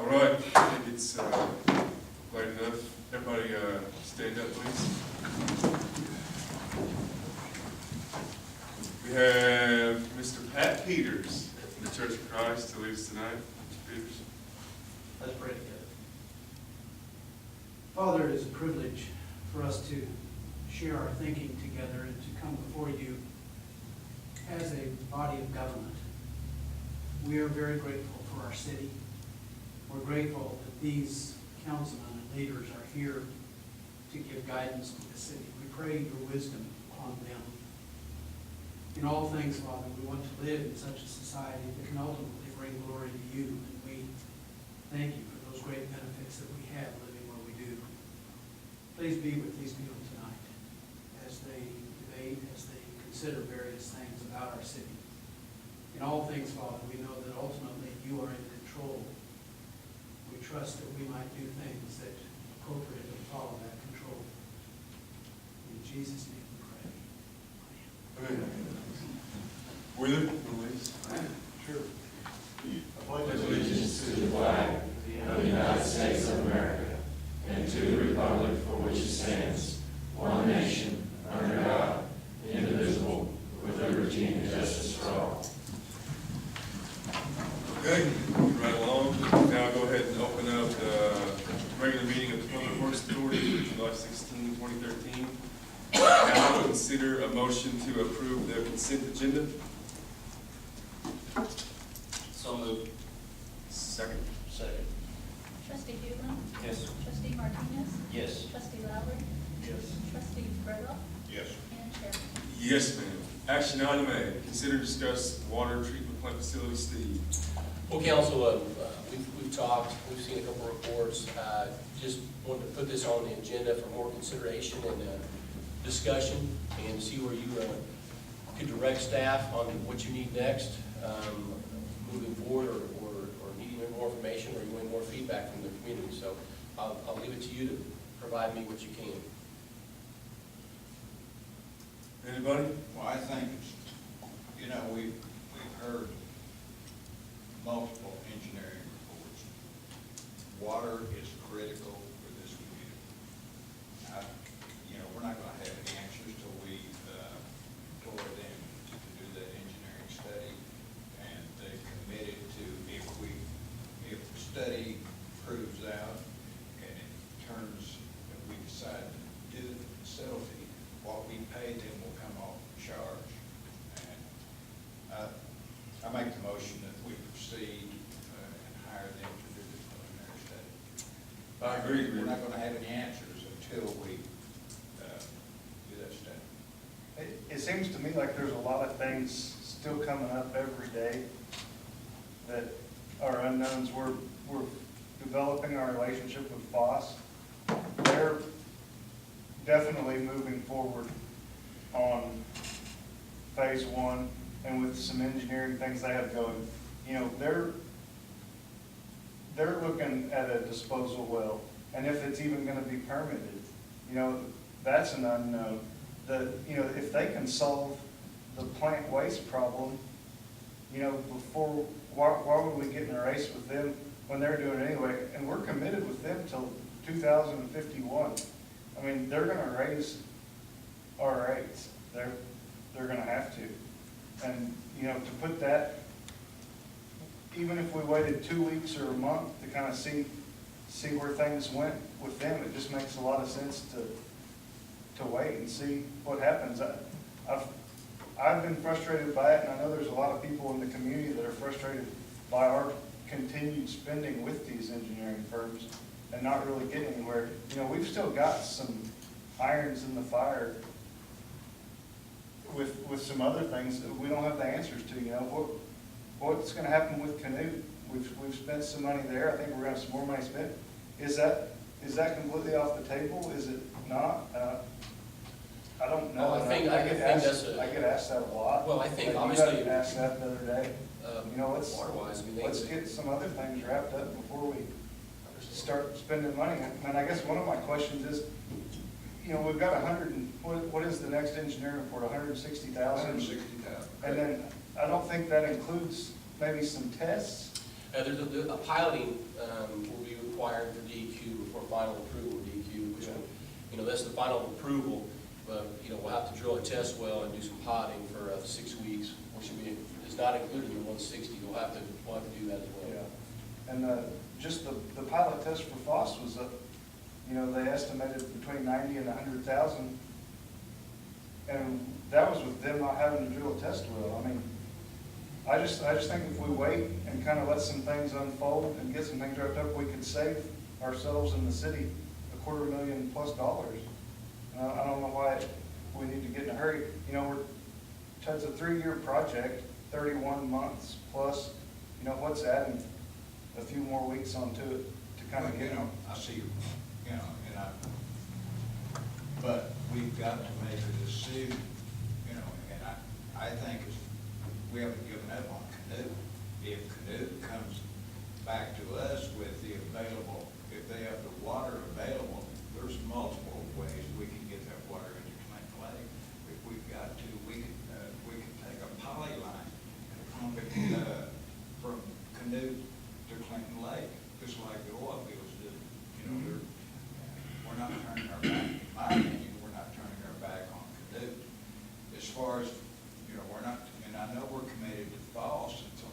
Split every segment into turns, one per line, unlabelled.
All right, I think it's late enough. Everybody stand up, please. We have Mr. Pat Peters from the Church of Christ to lead us tonight. Mr. Peters.
Let's pray together. Father, it is a privilege for us to share our thinking together and to come before you as a body of government. We are very grateful for our city. We're grateful that these councilmen and leaders are here to give guidance to the city. We pray your wisdom upon them. In all things, Father, we want to live in such a society that can ultimately bring glory to you. And we thank you for those great benefits that we have living where we do. Please be with these people tonight as they debate, as they consider various things about our city. In all things, Father, we know that ultimately you are in control. We trust that we might do things that appropriately follow that control. In Jesus' name we pray.
Amen. Wheeler, please.
Sure.
I pledge allegiance to the flag of the United States of America and to the republic for which it stands, one nation, under God, indivisible, with liberty and justice for all.
Okay, moving right along. Now go ahead and open up the regular meeting of the Public Works Authority, July 16, 2013. Now we'll consider a motion to approve the consent agenda.
So moved.
Second.
Second.
Trustee Huebner?
Yes.
Trustee Martinez?
Yes.
Trustee Lowry?
Yes.
Trustee Bretloff?
Yes.
And Chairman.
Yes, ma'am. Action item A, consider discuss water treatment plant facility. Steve.
Well, Council, we've talked, we've seen a couple reports. Just wanted to put this on the agenda for more consideration and discussion, and see where you could direct staff on what you need next moving forward, or needing more information, or you want more feedback from the community. So I'll leave it to you to provide me what you can.
Anybody?
Well, I think it's, we've heard multiple engineering reports. Water is critical for this community. We're not gonna have any answers till we employ them to do the engineering study. And they committed to, if the study proves out and it turns, and we decide to do the facility, what we pay them will come off charge. And I make the motion that we proceed and hire them to do the preliminary study.
I agree.
We're not gonna have any answers until we do that study.
It seems to me like there's a lot of things still coming up every day that are unknowns. We're developing our relationship with Foss. They're definitely moving forward on phase one, and with some engineering things they have going. They're looking at a disposal well, and if it's even going to be permitted, that's an unknown. If they can solve the plant waste problem, before, why would we get in a race with them when they're doing it anyway? And we're committed with them till 2051. I mean, they're going to raise our rates. They're going to have to. And, to put that, even if we waited 2 weeks or a month to kind of see where things went with them, it just makes a lot of sense to wait and see what happens. I've been frustrated by it, and I know there's a lot of people in the community that are frustrated by our continued spending with these engineering firms and not really getting anywhere. We've still got some irons in the fire with some other things that we don't have the answers to. What's going to happen with Canute? We've spent some money there. I think we're going to have some more money spent. Is that completely off the table? Is it not? I don't know.
Well, I think that's
I get asked that a lot.
Well, I think
You
obviously,
got asked that the other day.
water-wise,
Let's get some other things wrapped up before we start spending money. And I guess one of my questions is, we've got what is the next engineering report, 160,000?
160,000.
And then I don't think that includes maybe some tests.
A piloting will be required for DEQ before final approval of DEQ, which will, you know, that's the final approval. But, you know, we'll have to drill a test well and do some potting for 6 weeks, which will be, it's not included in the 160. We'll have to do that as well.
Yeah. And just the pilot test for FOSS was, you know, they estimated between 90 and 100,000. And that was with them not having to drill a test well. I mean, I just think if we wait and kind of let some things unfold and get some things wrapped up, we could save ourselves and the city $250,000+ I don't know why we need to get in a hurry. You know, it's a 3-year project, 31 months plus. You know, what's adding a few more weeks onto it to kind of
Well,
get
you know, I see, you know, but we've got to make a decision, you know, and I think we haven't given up on Canute. If Canute comes back to us with the available, if they have the water available, there's multiple ways we can get that water into Clinton Lake. If we've got to, we can take a poly line and pump it from Canute to Clinton Lake, just like the oil fields do. You know, we're not turning our back, in my opinion, we're not turning our back on Canute. As far as, you know, we're not, and I know we're committed to FOSS until,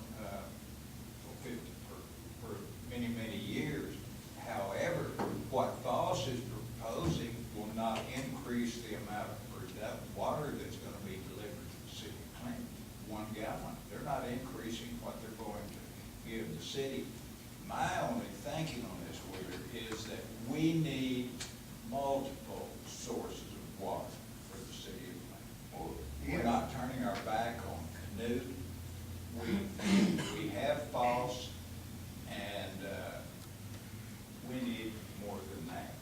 for many, many years. However, what FOSS is proposing will not increase the amount of water that's going to be delivered to the city of Clinton, 1 gallon. They're not increasing what they're going to give the city. My only thinking on this, Willard, is that we need multiple sources of water for the city of Clinton. We're not turning our back on Canute. We have FOSS, and we need more than that.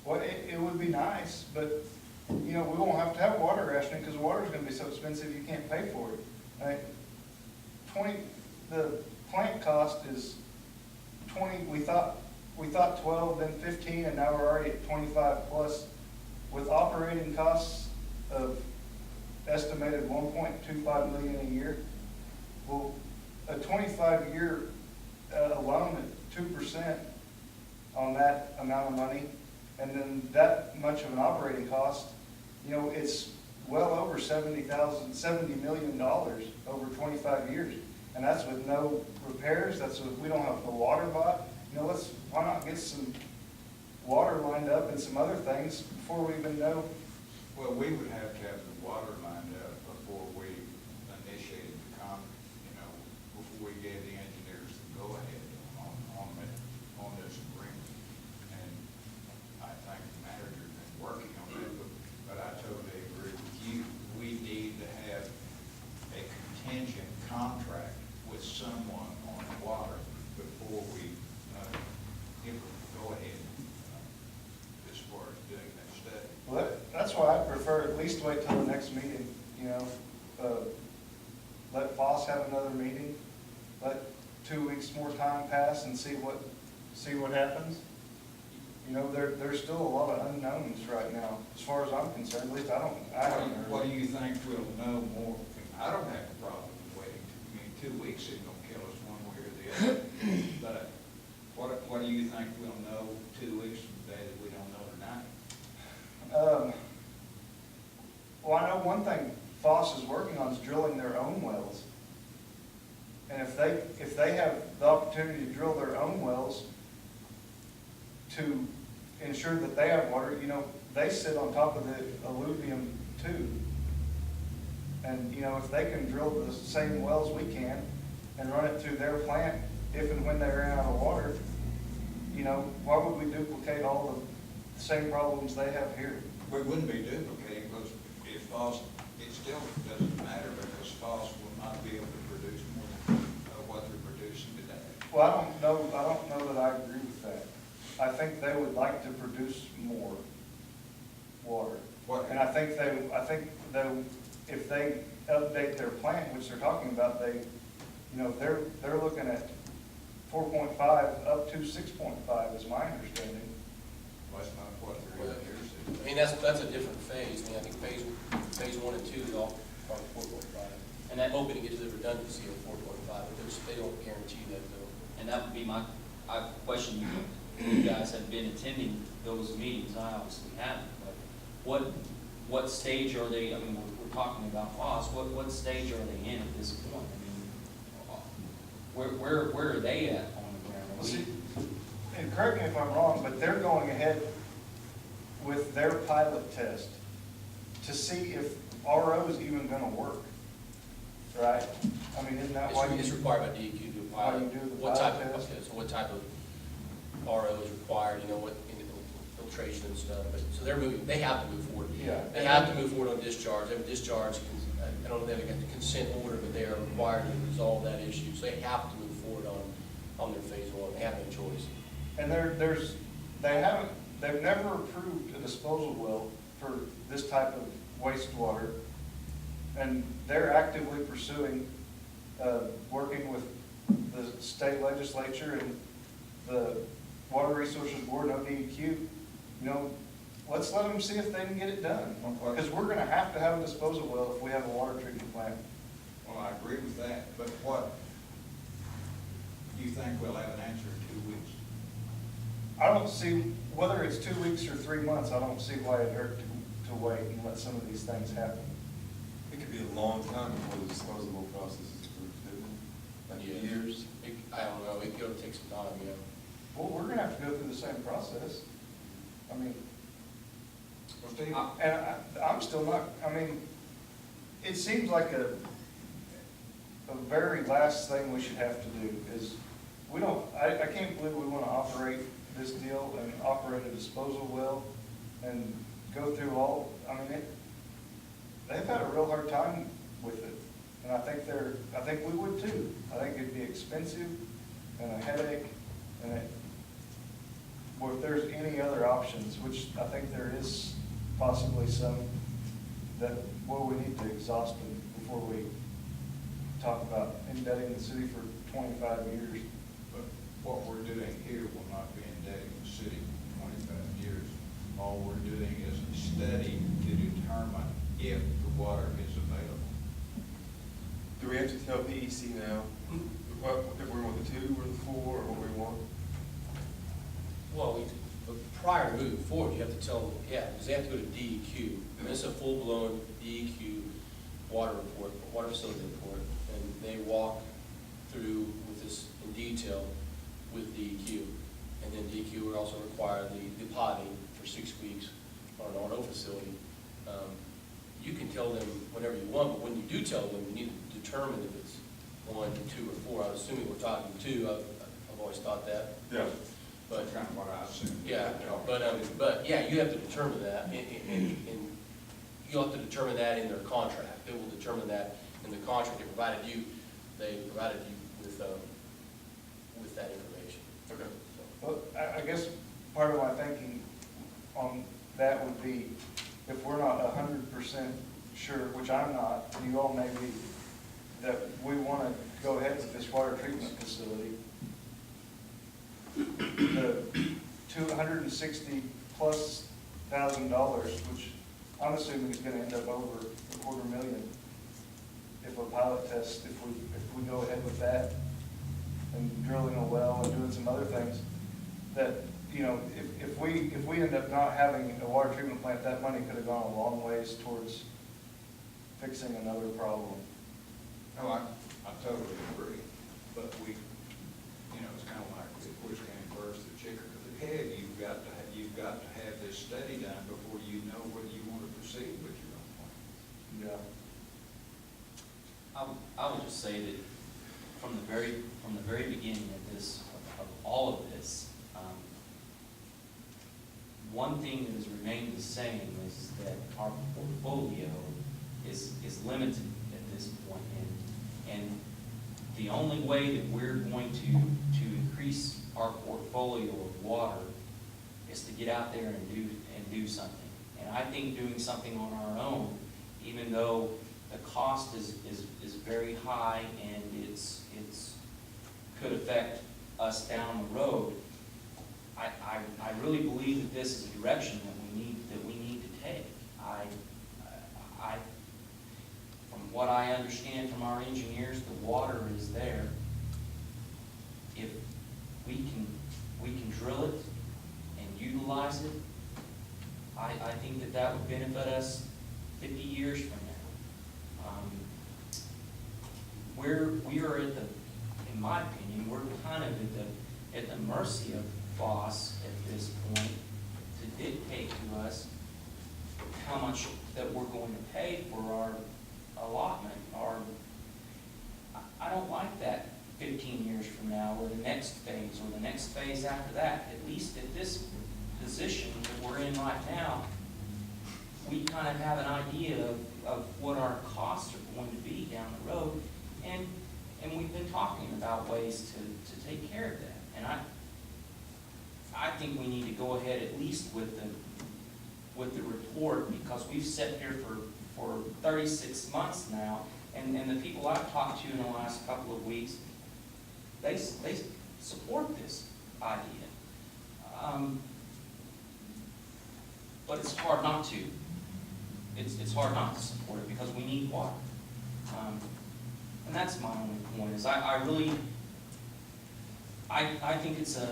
Well, it would be nice, but, you know, we won't have to have water rationing because water's gonna be so expensive you can't pay for it. Like, the plant cost is 20, we thought 12, then 15, and now we're already at 25+, with operating costs of estimated $1.25 million a year. Well, a 25-year loan at 2% on that amount of money, and then that much of an operating cost, you know, it's well over $70 million over 25 years. And that's with no repairs, that's with, we don't have the water bought. You know, why not get some water lined up and some other things before we even know?
Well, we would have to have the water lined up before we initiated before we gave the engineers the go-ahead on this agreement. And I think the manager's been working on it, but I totally agree with you. We need to have a contingent contract with someone on water before we give them the go-ahead as far as doing that study.
Well, that's why I prefer at least wait till the next meeting, you know. Let FOSS have another meeting, let 2 weeks more time pass and see what happens. You know, there's still a lot of unknowns right now, as far as I'm concerned. At least I haven't heard.
What do you think we'll know more? I don't have a problem with waiting. I mean, 2 weeks isn't gonna kill us one way or the other. But what do you think we'll know 2 weeks from today that we don't know tonight?
Well, I know one thing FOSS is working on is drilling their own wells. And if they have the opportunity to drill their own wells to ensure that they have water, you know, they sit on top of the alluvium too. And, you know, if they can drill the same wells we can and run it through their plant, if and when they ran out of water, you know, why would we duplicate all the same problems they have here?
We wouldn't be duplicating, because if FOSS, it still doesn't matter, because FOSS will not be able to produce more than what they're producing today.
Well, I don't know that I agree with that. I think they would like to produce more water. And I think if they update their plant, which they're talking about, you know, they're looking at 4.5 up to 6.5 is my understanding.
Well, that's not what they're here
I mean, that's a different phase. I mean, I think phase 1 and 2 is all probably 4.5. And I'm hoping to get to the redundancy of 4.5, but they don't guarantee that though.
And that would be my, I question you guys have been attending those meetings, I obviously haven't, but what stage are they, I mean, we're talking about FOS, what stage are they in at this point? I mean, where are they at on the ground? Are we-
See, and correct me if I'm wrong, but they're going ahead with their pilot test to see if RO is even gonna work, right? I mean, isn't that why you?
It's required by DEQ to do a
Why
pilot.
you do the
What type
pilot
of,
test?
okay, so what type of RO is required, you know, what, in filtration and stuff, but, so they're moving, they have to move forward.
Yeah.
They have to move forward on discharge, they have a discharge, I don't know if they've got the consent order, but they are required to resolve that issue, so they have to move forward on their phase one, they have no choice.
And they've never approved a disposal well for this type of wastewater. And they're actively pursuing, working with the state legislature and the Water Resources Board and ODEQ. You know, let's let them see if they can get it done. Because we're gonna have to have a disposal well if we have a water treatment plant.
Well, I agree with that, but what, do you think we'll have an answer in 2 weeks?
I don't see, whether it's 2 weeks or 3 months, I don't see why it hurt to wait and let some of these things happen.
It could be a long time before the disposable process is approved, couldn't it? Like
Yeah.
years?
I don't know, it could take some time, you know.
Well, we're gonna have to go through the same process. I mean,
Well, Steve,
I'm still not, I mean, it seems like a very last thing we should have to do is, I can't believe we wanna operate this deal and operate a disposal well and go through all, I mean, they've had a real hard time with it. And I think we would too. I think it'd be expensive and a headache, and well, if there's any other options, which I think there is possibly some, we need to exhaust them before we talk about indebting the city for 25 years.
but what we're doing here will not be indebting the city for 25 years. All we're doing is a study to determine if the water is available.
Do we have to tell PEC now, what, if we want the 2 or the 4 or what we want?
Well, prior to moving forward, you have to tell them, yeah, because they have to go to DEQ. And this is a full-blown DEQ water report, water facility report, and they walk through with this in detail with DEQ. And then DEQ would also require the potting for 6 weeks on an RO facility. You can tell them whenever you want, but when you do tell them, you need to determine if it's 1, 2, or 4. I'm assuming we're talking 2. I've always thought that.
Yeah.
But
That's kind of what I assumed.
yeah, but yeah, you have to determine that, and you'll have to determine that in their contract. They will determine that in the contract. They provided you with that information.
Okay.
So,
Well, I guess part of my thinking on that would be, if we're not 100% sure, which I'm not, you all may be, that we want to go ahead with this water treatment facility, the $260,000+, which I'm assuming is going to end up over $250,000 if a pilot test, if we go ahead with that and drilling a well and doing some other things, that, you know, if we end up not having a water treatment plant, that money could have gone a long ways towards fixing another problem.
No, I totally agree, but we, you know, it's kind of like which came first, the chicken or the egg. You've got to have this study done before you know whether you want to proceed with your own plan.
Yeah.
I would just say that from the very beginning of all of this, one thing that has remained the same is that our portfolio is limited at this point, and the only way that we're going to increase our portfolio of water is to get out there and do something. And I think doing something on our own, even though the cost is very high and it's could affect us down the road, I really believe that this is a direction that we need to take. From what I understand from our engineers, the water is there. if we can drill it and utilize it, I think that that would benefit us 50 years from now. We are at the, in my opinion, we're kind of at the mercy of Voss at this point to dictate to us how much that we're going to pay for our allotment. I don't like that 15 years from now, or the next phase, or the next phase after that. At least at this position that we're in right now, we kind of have an idea of what our costs are going to be down the road. And we've been talking about ways to take care of that. And I think we need to go ahead at least with the report, because we've sat here for 36 months now, and the people I've talked to in the last couple of weeks, they support this idea. But it's hard not to. It's hard not to support it because we need water. And that's my only point, is I really think it's a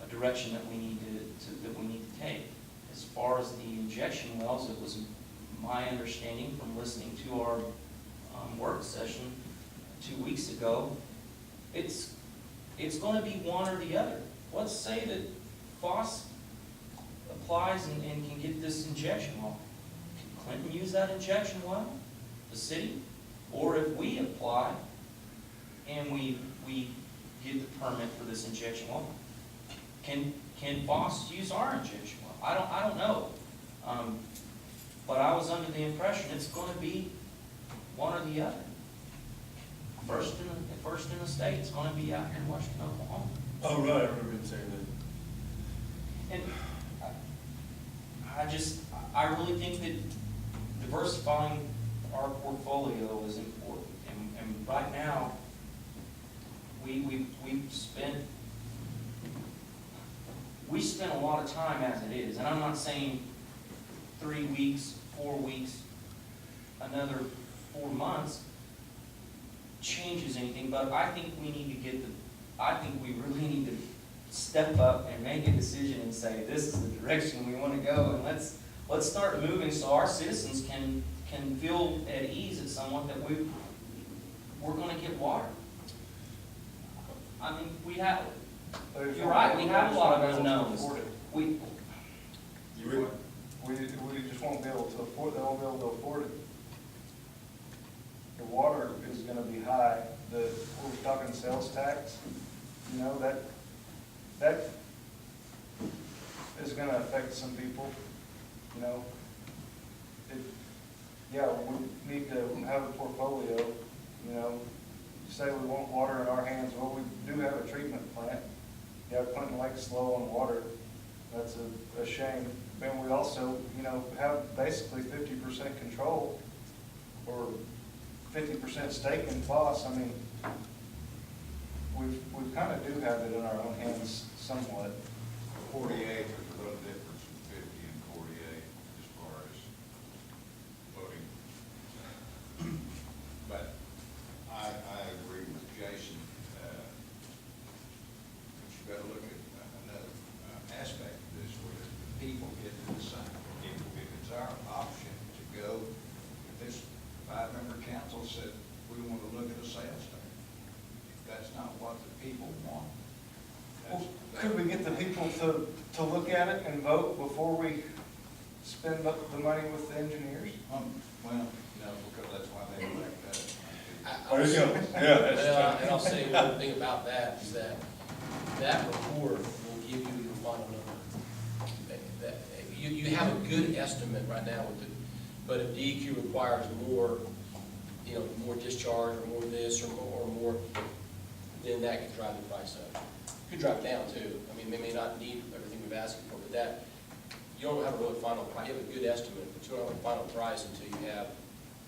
direction that we need to take. As far as the injection wells, it was my understanding from listening to our work session 2 weeks ago, it's going to be one or the other. Let's say that Voss applies and can get this injection well. Can Clinton use that injection well? The city? Or if we apply and we get the permit for this injection well, can Voss use our injection well? I don't know. But I was under the impression it's going to be one or the other. First in the state, it's going to be out here in Washington, Oklahoma.
Oh, right, I remember him saying that.
And I really think that diversifying our portfolio is important. And right now, we've spent a lot of time as it is. And I'm not saying 3 weeks, 4 weeks, another 4 months changes anything, but I think we need to I think we really need to step up and make a decision and say, this is the direction we want to go, and let's start moving so our citizens can feel at ease at somewhat that we're going to get water. I mean, you're right, we have a lot of unknowns. We
just won't be able to afford, they won't be able to afford it. The water is gonna be high, we're talking sales tax, you know, that is gonna affect some people, you know. Yeah, we need to have a portfolio, you know. Say we want water in our hands, well, we do have a treatment plant. Yeah, Clinton Lake's low on water, that's a shame. And we also, you know, have basically 50% control or 50% stake in Voss. I mean, we kind of do have it in our own hands somewhat.
48, there's a little difference from 50 and 48 as far as voting. But I agree with Jason. But you got to look at another aspect of this, where the people get to decide. If it's our option to go, if this 5-member council said we want to look at a sales tax, that's not what the people want.
Well, could we get the people to look at it and vote before we spend up the money with the engineers?
Well, no, because that's why they elect us.
There you go. Yeah, that's
And I'll say one thing about that is that report will give you your final number. You have a good estimate right now with it, but if DEQ requires more, you know, more discharge or more this or more, then that can drive the price up. Could drive it down too. I mean, they may not need everything we've asked for, but that, you don't have a real final price. You have a good estimate, but you don't have a final price until you have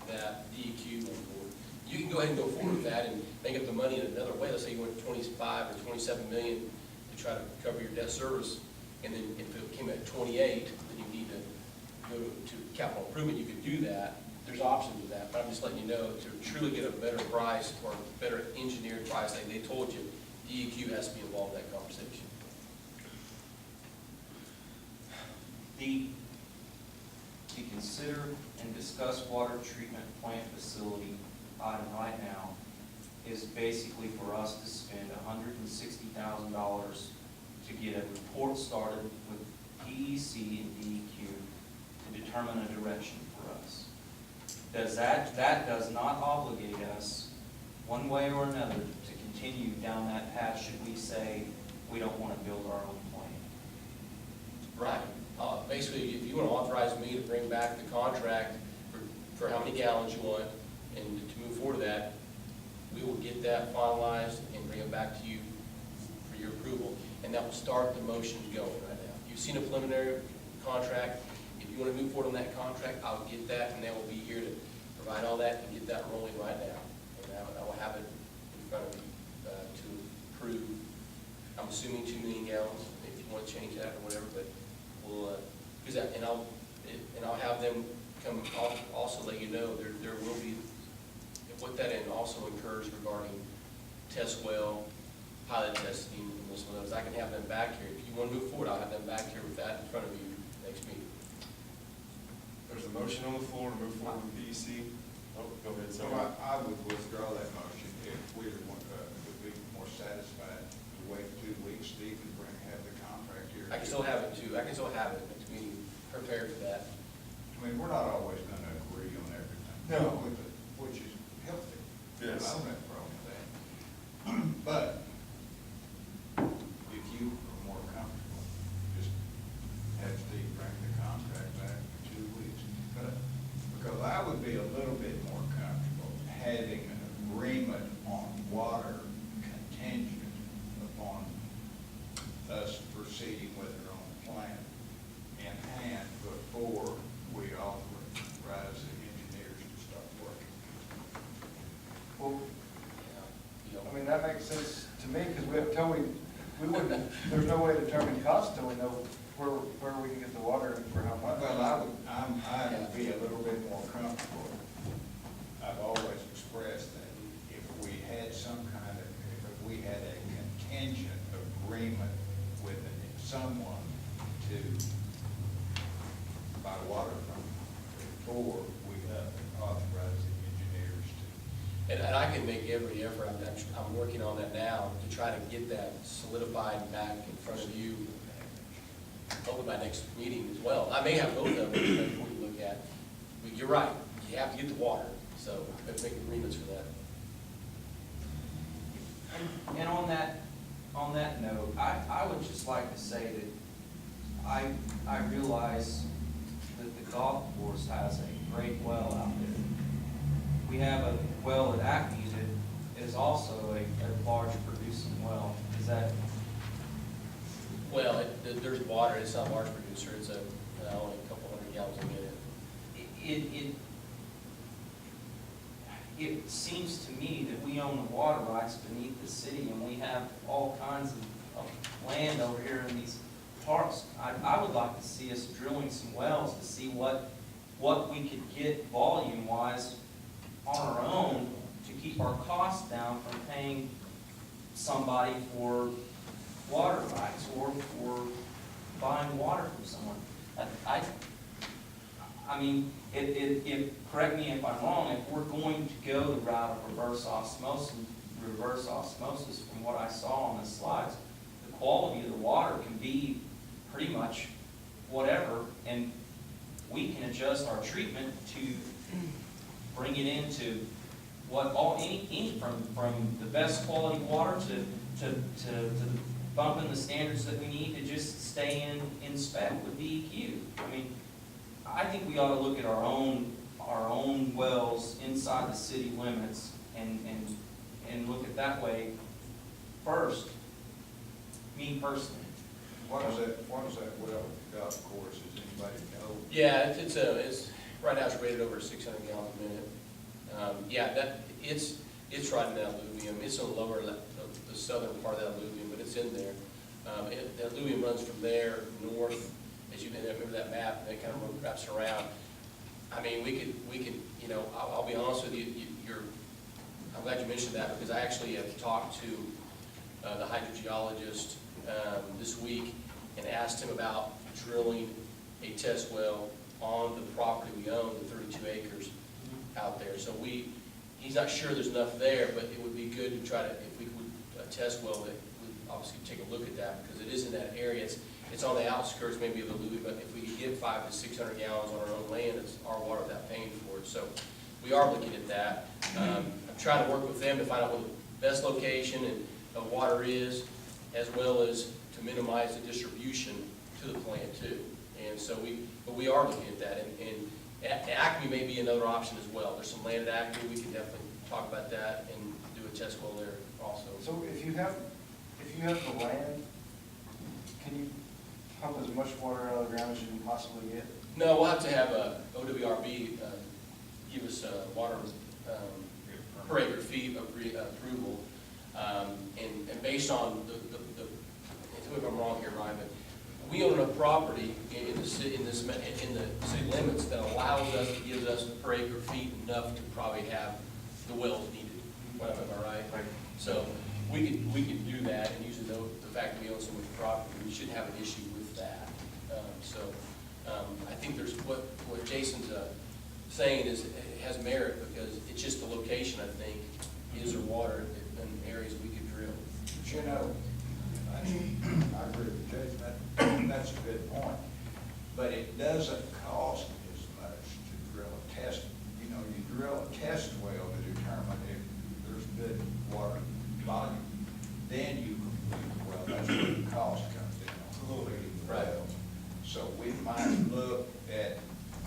that DEQ on board. You can go ahead and go forward with that and make up the money in another way. Let's say you went 25 or 27 million to try to cover your debt service, and then if it came at 28, then you need to go to capital improvement. You could do that, there's options with that, but I'm just letting you know, to truly get a better price or better engineered price, like they told you, DEQ has to be involved in that conversation.
To consider and discuss water treatment plant facility item right now is basically for us to spend $160,000 to get a report started with PEC and DEQ to determine a direction for us. That does not obligate us one way or another to continue down that path should we say we don't want to build our own plant.
Right. Basically, if you want to authorize me to bring back the contract for how many gallons you want, and to move forward to that, we will get that finalized and bring it back to you for your approval. And that will start the motions going right now. You've seen a preliminary contract. If you want to move forward on that contract, I'll get that, and they will be here to provide all that and get that rolling right now. And I will have it in front of you to approve. I'm assuming 2 million gallons, if you want to change that or whatever, but we'll use that, and I'll have them come also let you know there will be what that also incurs regarding test well, pilot testing, and those of those. I can have them back here. If you want to move forward, I'll have them back here with that in front of you next meeting.
There's a motion on the floor to move forward with PEC. Oh, go ahead,
So
sorry.
I would withdraw that motion if we would be more satisfied to wait 2 weeks, Steve, and have the contract here.
I can still have it too. I can still have it next meeting prepared for that.
I mean, we're not always gonna agree on everything.
No.
Which is healthy.
Yes.
I don't have a problem with that. But if you are more comfortable, just have Steve bring the contract back in 2 weeks. But, because I would be a little bit more comfortable having an agreement on water contingent upon us proceeding with our own plan in hand before we authorize the engineers to start working.
Well,
You know,
I mean, that makes sense to me, because we wouldn't, there's no way to determine cost till we know where we can get the water and for how much.
Well, I'd be a little bit more comfortable. I've always expressed that if we had some kind of, if we had a contingent agreement with someone to buy water from before we authorize the engineers to.
and I can make every effort. I'm working on that now to try to get that solidified back in front of you, hopefully by next meeting as well. I may have both of them before you look at. But you're right. You have to get the water, so let's make agreements for that.
And on that note, I would just like to say that I realize that the golf course has a great well out there. We have a well at Acme that is also a large producing well. Is that,
Well, there's water. It's not a large producer. It's only a couple hundred gallons a minute.
it seems to me that we own the water rights beneath the city, and we have all kinds of land over here in these parks. I would like to see us drilling some wells to see what we could get volume-wise on our own to keep our costs down from paying somebody for water rights or for buying water from someone. I mean, correct me if I'm wrong, if we're going to go the route of reverse osmosis, from what I saw on the slides, the quality of the water can be pretty much whatever, and we can adjust our treatment to bring it into any from the best quality water to bumping the standards that we need to just stay in spec with DEQ. I mean, I think we ought to look at our own wells inside the city limits and look at that way first, me personally.
What is that well at the golf course? Does anybody know?
Yeah, it's right now it's rated over 600 gallons a minute. It's right in that alluvium. It's on the lower left, the southern part of that alluvium, but it's in there. The alluvium runs from there north, as you remember that map, and it kind of wraps around. I mean, we could, you know, I'll be honest with you, I'm glad you mentioned that, because I actually have talked to the hydrogeologist this week and asked him about drilling a test well on the property we own, the 32 acres out there. So he's not sure there's enough there, but it would be good to try to, if we could, a test well that would obviously take a look at that, because it is in that area. It's on the outskirts maybe of the Louis, but if we could get 500 to 600 gallons on our own land, it's our water without paying for it. So we are looking at that. I'm trying to work with them to find out what the best location and water is, as well as to minimize the distribution to the plant too. And so but we are looking at that, and Acme may be another option as well. There's some land at Acme, we can definitely talk about that and do a test well there also.
So if you have the land, can you pump as much water out of the ground as you can possibly get?
No, we'll have to have a OWRB give us water per acre feet approval, and based on tell me if I'm wrong here, Ryan, but we own a property in the city limits that allows us, gives us per acre feet enough to probably have the wells needed. Am I right?
Right.
So we could do that, and using the fact that we own so much property, we shouldn't have an issue with that. I think there's what Jason's saying is, it has merit, because it's just the location, I think, is there water in areas we could drill.
But you know, I agree with Jason, that's a good point. But it doesn't cost as much to drill a test, you know, you drill a test well to determine if there's good water volume. Then you complete the well, that's where the cost comes in on completing the
Right.
well. So we might look at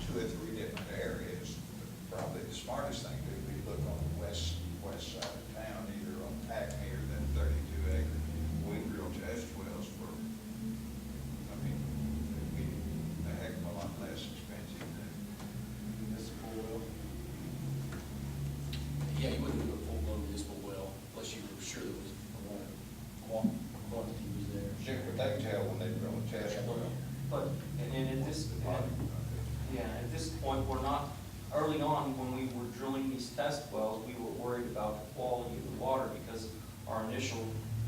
2 or 3 different areas. Probably the smartest thing to do would be look on the west side of town, either on Acme or that 32 acre. We drill test wells for, I mean, it'd be a heck of a lot less expensive than municipal well.
Yeah, you wouldn't do a full-blown municipal well unless you were sure there was a water quantity was there.
Sure, but they can tell when they drill a test well.
But, and at this, at this point, we're not, early on, when we were drilling these test wells, we were worried about the quality of the water, because our initial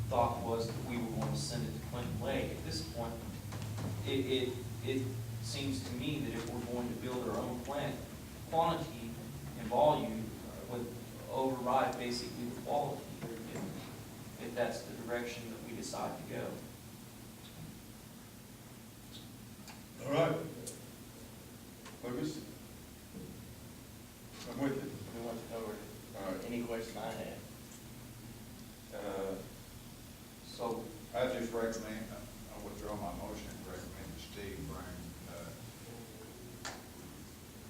thought was that we were going to send it to Clinton Lake. At this point, it seems to me that if we're going to build our own plant, quantity and volume would override basically the quality, if that's the direction that we decide to go.
All right. Lucas? I'm with you.
We want to cover
All right.
any question I had.
So,
I just recommend, I withdraw my motion and recommend that Steve bring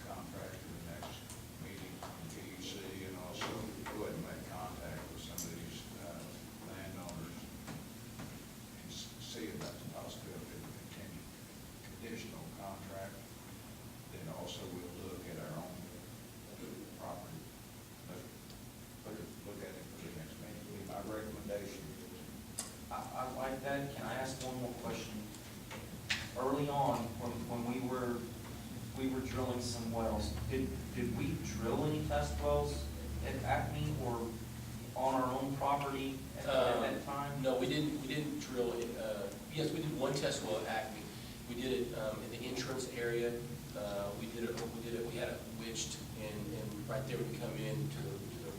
contract to the next meeting from PUC, and also go ahead and make contact with some of these landowners and see if that's a possibility of a conditional contract. Then also we'll look at our own property. Look at it for the next meeting, be my recommendation.
I like that. Can I ask one more question? Early on, when we were drilling some wells, did we drill any test wells at Acme or on our own property at that time?
No, we didn't drill it. Yes, we did one test well at Acme. We did it in the entrance area. We had it witched, and right there we could come in to the,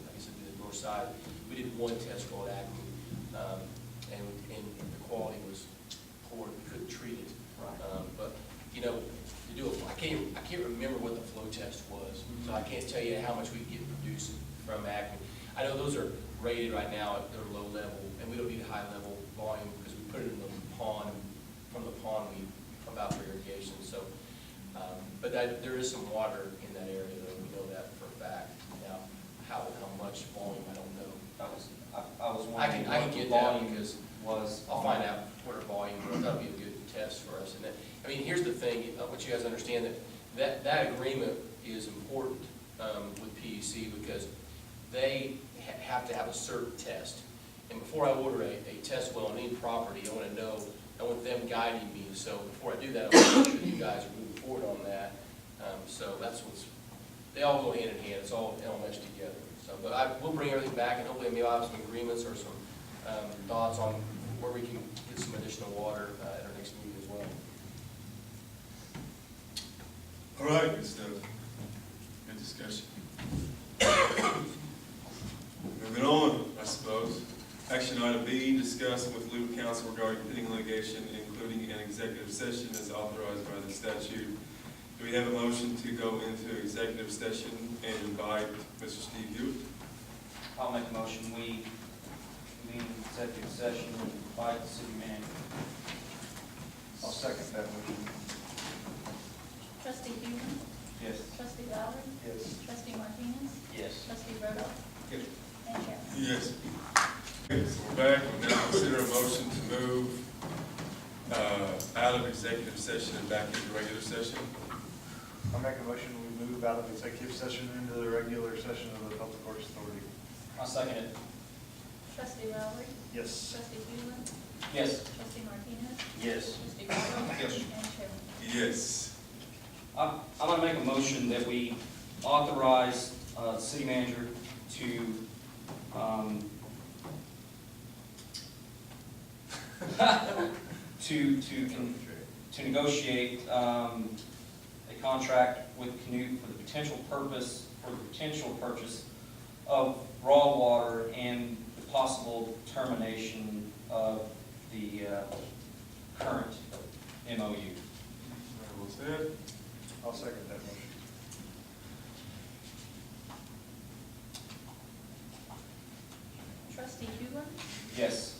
I guess it'd be the north side. We did one test well at Acme, and the quality was poor. We couldn't treat it.
Right.
But, you know, to do it, I can't remember what the flow test was, so I can't tell you how much we get produced from Acme. I know those are rated right now at their low level, and we don't need a high level volume because we put it in the pond, and from the pond we pump out for irrigation. So, but there is some water in that area, though. We know that for a fact. Now, how much volume, I don't know.
I was wondering
I can
what the
get that
volume
because
was.
I'll find out what our volume was. That'll be a good test for us. And that, I mean, here's the thing, what you guys understand, that agreement is important with PUC because they have to have a certain test. And before I order a test well on any property, I want them guiding me. So before I do that, I want to make sure you guys are moving forward on that. So that's what's they all go hand in hand, it's all meshed together. So, but we'll bring everything back, and hopefully maybe I'll have some agreements or some thoughts on where we can get some additional water at our next meeting as well.
All right, good stuff. Good discussion. Moving on, I suppose. Action item B, discuss with legal counsel regarding pending litigation, including an executive session as authorized by the statute. Do we have a motion to go into executive session and invite Mr. Steve Hewitt?
I'll make a motion, we convene an executive session and invite the city manager.
I'll second that motion.
Trustee Human,
Yes.
trustee Lowry,
Yes.
trustee Martinez,
Yes.
trustee Rudolph,
Yes.
and Chairman.
Yes. Okay, so we're back. We'll now consider a motion to move out of executive session and back into regular session.
I'll make a motion, we move out of executive session into the regular session of the Public Works Authority.
I'll second it.
Trustee Lowry,
Yes.
trustee Human,
Yes.
trustee Martinez,
Yes.
trustee Rudolph,
Yes.
and Chairman.
Yes.
I'm gonna make a motion that we authorize the city manager to, to negotiate a contract with Canute for the potential purchase of raw water and the possible termination of the current MOU.
Well said.
I'll second that motion.
Trustee Human,
Yes.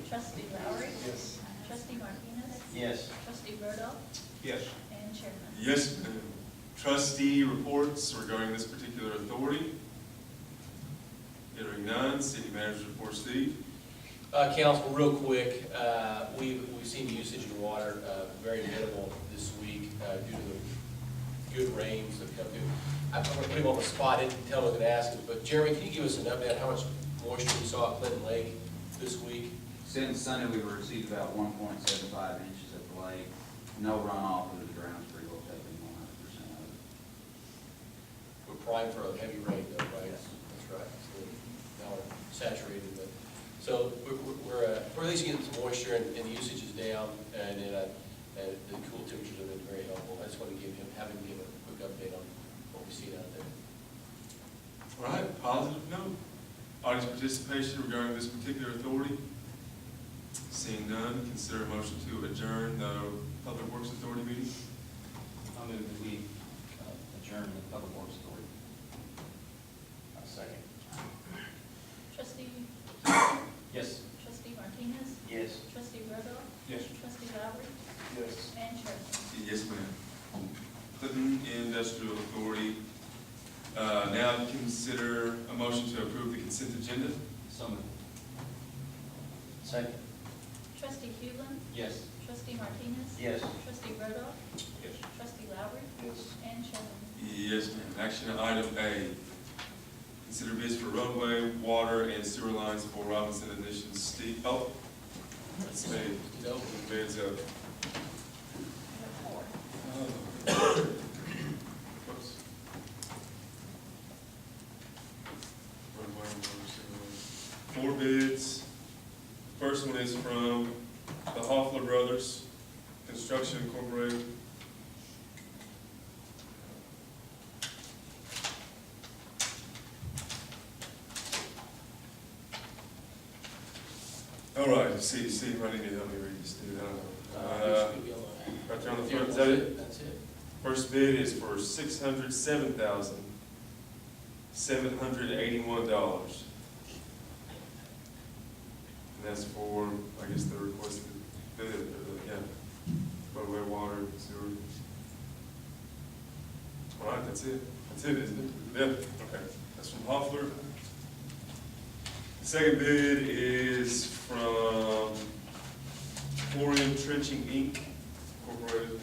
trustee Lowry,
Yes.
trustee Martinez,
Yes.
trustee Rudolph,
Yes.
and Chairman.
Yes, ma'am. Trustee reports regarding this particular authority. Hearing none, city manager report, Steve.
Council, real quick, we've seen usage of water very minimal this week due to the good rains that come through. I'm gonna put him on the spot, I didn't tell him I was gonna ask him, but Jeremy, can you give us an update on how much moisture we saw at Clinton Lake this week?
Since Sunday, we've received about 1.75 inches at the lake. No runoff, and the ground's pretty well taken 100% of it.
We're primed for a heavy rain though, right?
Yes.
That's right. So now we're saturated, but, so we're at least getting some moisture and the usage is down and the cool temperatures have been very helpful. I just want to have him give a quick update on what we've seen out there.
All right, positive note. Audience participation regarding this particular authority. Seeing none, consider a motion to adjourn the Public Works Authority meeting.
I'll move that we adjourn the Public Works Authority. I'll second.
Trustee,
Yes.
trustee Martinez,
Yes.
trustee Rudolph,
Yes.
trustee Lowry,
Yes.
and Chairman.
Yes, ma'am. Clinton Industrial Authority. Now consider a motion to approve the consent agenda.
So moved. Second.
Trustee Human,
Yes.
trustee Martinez,
Yes.
trustee Rudolph,
Yes.
trustee Lowry,
Yes.
and Chairman.
Yes, ma'am. Action item A. Consider bids for roadway, water, and sewer lines for Robinson Addition Steve. Oh, let's see.
It's open.
Bids up.
You have four.
Whoops. Roadway, water, sewer lines. 4 bids. First one is from the Hoffler Brothers Construction Incorporated. All right, see, I need to help me read this, dude, I don't know.
This could be on the-
Right there on the front, is that it?
That's it.
First bid is for $607,781. And that's for, I guess, the requested bid, yeah, roadway, water, sewer. All right, that's it, isn't it? Yeah, okay, that's from Hoffler. The second bid is from Florian Trenching Inc. Incorporated.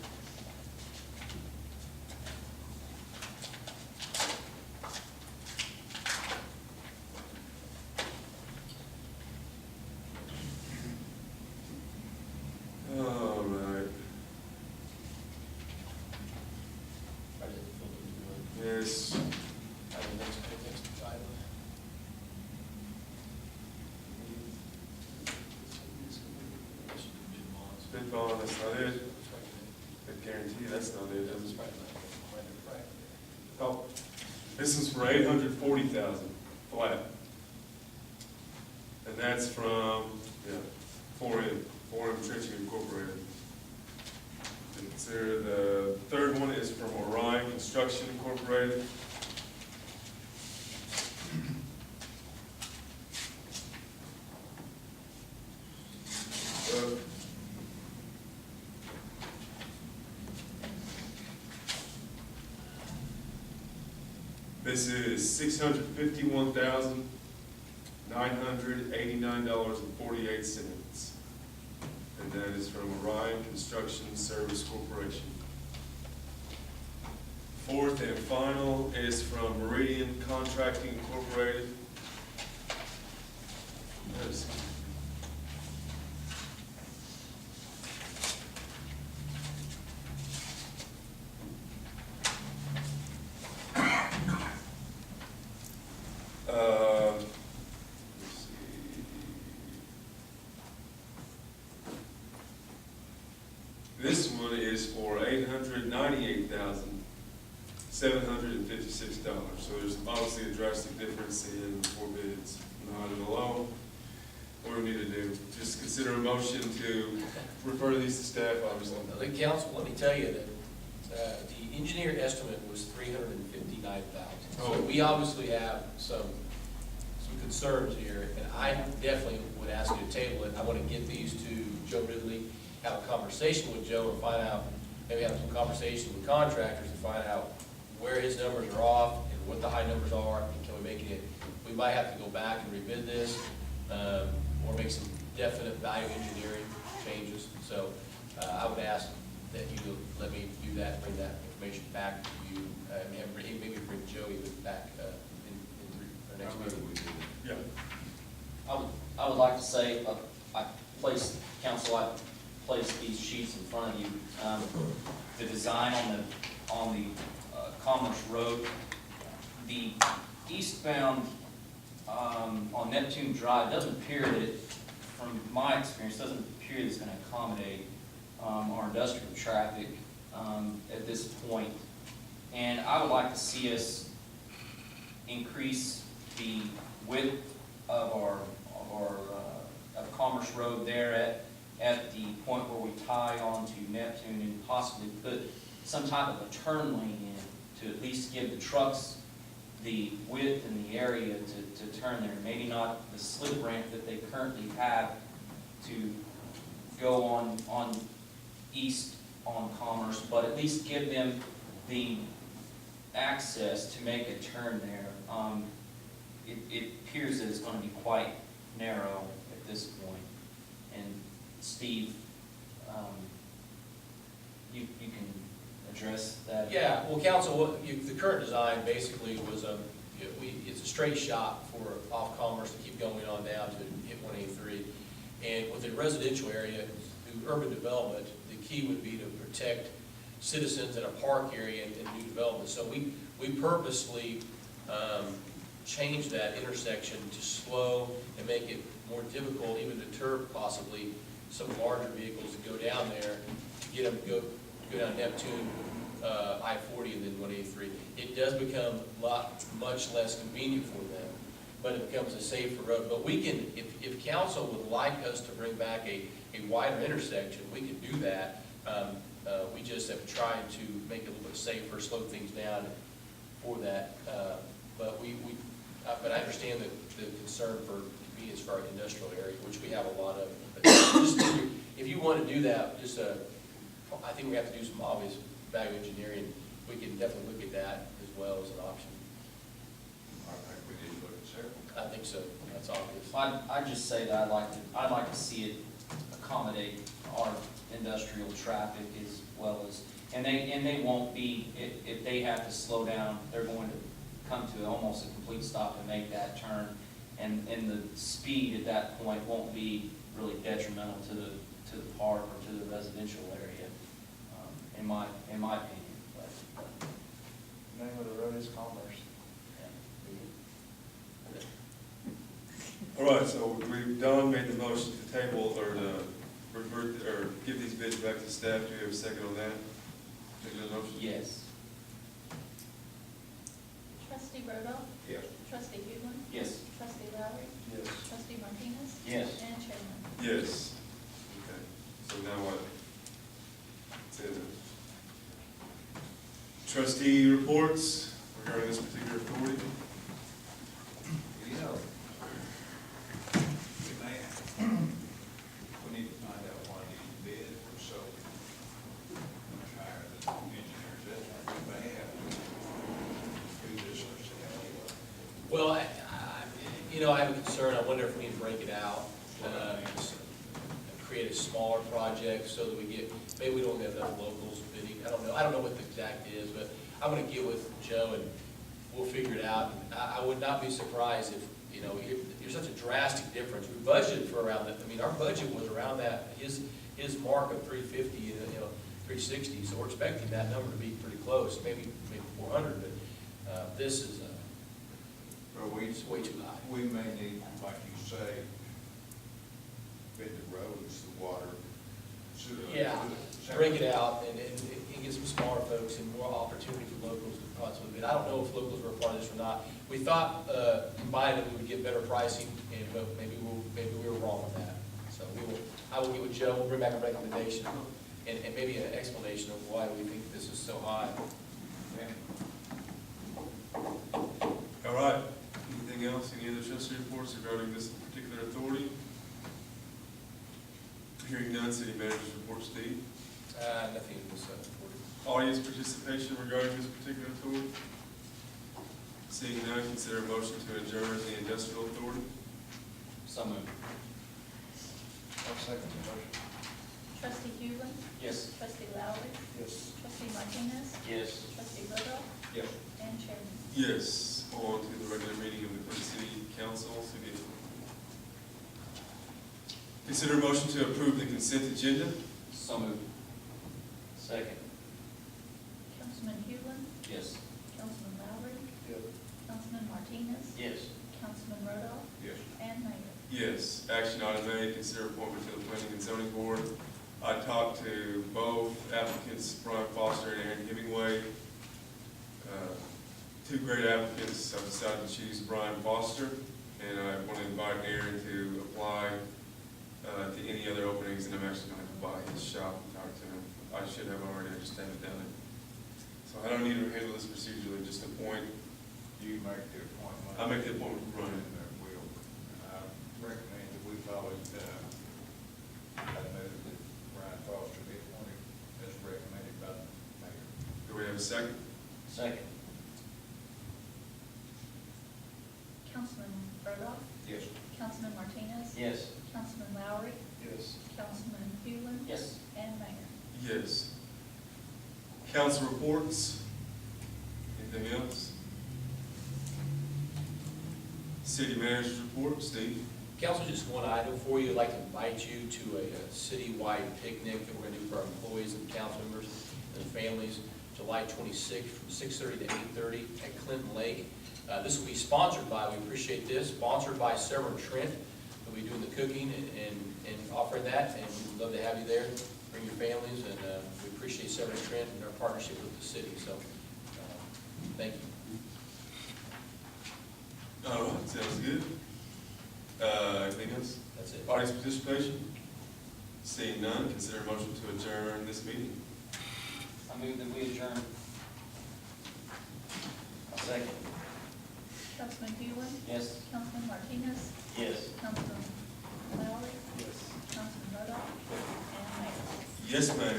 All right,
I didn't feel it was good.
yes, bond, that's not it. I guarantee you that's not it, is it? Oh, this is for $840,000 flat. And that's from, yeah, 4M Trenching Incorporated. Consider the third one is from Orion Construction Incorporated. This is $651,989.48. And that is from Orion Construction Service Corporation. Fourth and final is from Meridian Contracting Incorporated. That is- let's see. This one is for $898,756. So there's obviously a drastic difference in the four bids. Not alone. What do we need to do? Just consider a motion to refer these to staff, obviously.
The council, let me tell you that the engineer estimate was $359,000. So
Oh.
we obviously have some concerns here, and I definitely would ask you to table it. I want to get these to Joe Ridley, have a conversation with Joe and find out, maybe have some conversation with contractors and find out where his numbers are off and what the high numbers are, and can we make it, we might have to go back and rebid this, or make some definite value engineering changes. So I would ask that you let me do that, bring that information back to you, and maybe bring Joe even back in our next meeting.
Yeah.
I would like to say, I placed these sheets in front of you. The design on the Commerce Road, the eastbound on Neptune Drive doesn't appear that it, from my experience, doesn't appear that it's going to accommodate our industrial traffic at this point. And I would like to see us increase the width of of Commerce Road there at the point where we tie onto Neptune, and possibly put some type of a turn lane in to at least give the trucks the width and the area to turn there. Maybe not the slip ramp that they currently have to go on east on Commerce, but at least give them the access to make a turn there. It appears that it's going to be quite narrow at this point. And Steve, you can address that.
Yeah, well, council, the current design basically was it's a straight shot for off Commerce to keep going on down to hit 183. And within a residential area, through urban development, the key would be to protect citizens in a park area and new development. So we purposely changed that intersection to slow and make it more difficult, even deter possibly some larger vehicles to go down there, to get them to go down Neptune, I-40 and then 183. It does become much less convenient for them, but it becomes a safer road. But we can, if council would like us to bring back a wider intersection, we can do that. We just have tried to make it a little bit safer, slow things down for that. But but I understand the concern for convenience for our industrial area, which we have a lot of. But just, if you want to do that, just I think we have to do some obvious value engineering. We can definitely look at that as well as an option.
I think we need to look at several.
I think so. That's obvious.
I'd just say that I'd like to see it accommodate our industrial traffic as well as, and they won't be, if they have to slow down, they're going to come to almost a complete stop and make that turn, and the speed at that point won't be really detrimental to the park or to the residential area, in my opinion. But,
Name of the road is Commerce.
Yeah.
All right, so Don made the motion to table or to revert, or give give these bids back to staff. Do we have a second on that? Take the motion?
Yes.
Trustee Rudolph.
Yes.
Trustee Human.
Yes.
Trustee Lowry.
Yes.
Trustee Martinez.
Yes.
And Chairman.
Yes. Okay, so now what? Trustee reports regarding this particular authority?
You know, we need to find out why these bids were so much higher than engineers. That's not too bad. Do this ourselves.
Well, I have a concern, I wonder if we need to break it out, create a smaller project so that we get, maybe we don't get enough locals bidding, I don't know what the exact is, but I'm gonna get with Joe and we'll figure it out. I would not be surprised if, you're such a drastic difference. We budgeted for around that, our budget was around that, his mark of 350, 360, so we're expecting that number to be pretty close, maybe 400, but this is,
Well,
it's way too high.
we may need, like you say, bid the roads, the water, sewer.
Yeah, break it out and get some smaller folks and more opportunity for locals to possibly bid. I don't know if locals were a part of this or not. We thought combining it, we would get better pricing, but maybe we were wrong on that. So I will get with Joe, we'll bring back a recommendation and maybe an explanation of why we think this is so high.
All right, anything else, any other trustee reports regarding this particular authority? Hearing none, city manager's report, Steve.
Nothing was reported.
Audience participation regarding this particular authority? Seeing none, consider a motion to adjourn the industrial authority.
So moved.
I'll second the motion.
Trustee Human.
Yes.
Trustee Lowry.
Yes.
Trustee Martinez.
Yes.
Trustee Rudolph.
Yes.
And Chairman.
Yes, on to the regular meeting of the Clinton City Council. Consider a motion to approve the consent agenda.
So moved. Second.
Councilman Human.
Yes.
Councilman Lowry.
Yep.
Councilman Martinez.
Yes.
Councilman Rudolph.
Yes.
And Mayor.
Yes, action item A, consider appointment to the Planning and Zoning Board. I talked to both applicants, Brian Foster and Aaron Hemingway. Two great applicants. I've decided to choose Brian Foster, and I want to invite Aaron to apply to any other openings, and I'm actually going to go by his shop and talk to him. I should have already, I just haven't done it. So I don't need to handle this procedurally, just appoint.
You make the appointment.
I make the appointment for Brian.
And we'll, I recommend that we follow, I move that Brian Foster be appointed as recommended by the mayor.
Do we have a second?
Second.
Councilman Rudolph.
Yes.
Councilman Martinez.
Yes.
Councilman Lowry.
Yes.
Councilman Human.
Yes.
And Mayor.
Yes. Council reports? Anything else? City manager's report, Steve?
Council, just one item for you. I'd like to invite you to a citywide picnic that we're going to do for our employees and council members and families, July 26th from 6:30 to 8:30 at Clinton Lake. This will be sponsored by, we appreciate this, sponsored by Severn Trent. We'll be doing the cooking and offering that, and we'd love to have you there. Bring your families, and we appreciate Severn Trent and our partnership with the city. So, thank you.
All right, sounds good. Anything else?
That's it.
Audience participation? Seeing none, consider a motion to adjourn this meeting.
I move that we adjourn. I'll second.
Councilman Human.
Yes.
Councilman Martinez.
Yes.
Councilman Lowry.
Yes.
Councilman Rudolph. And Mayor.
Yes, ma'am.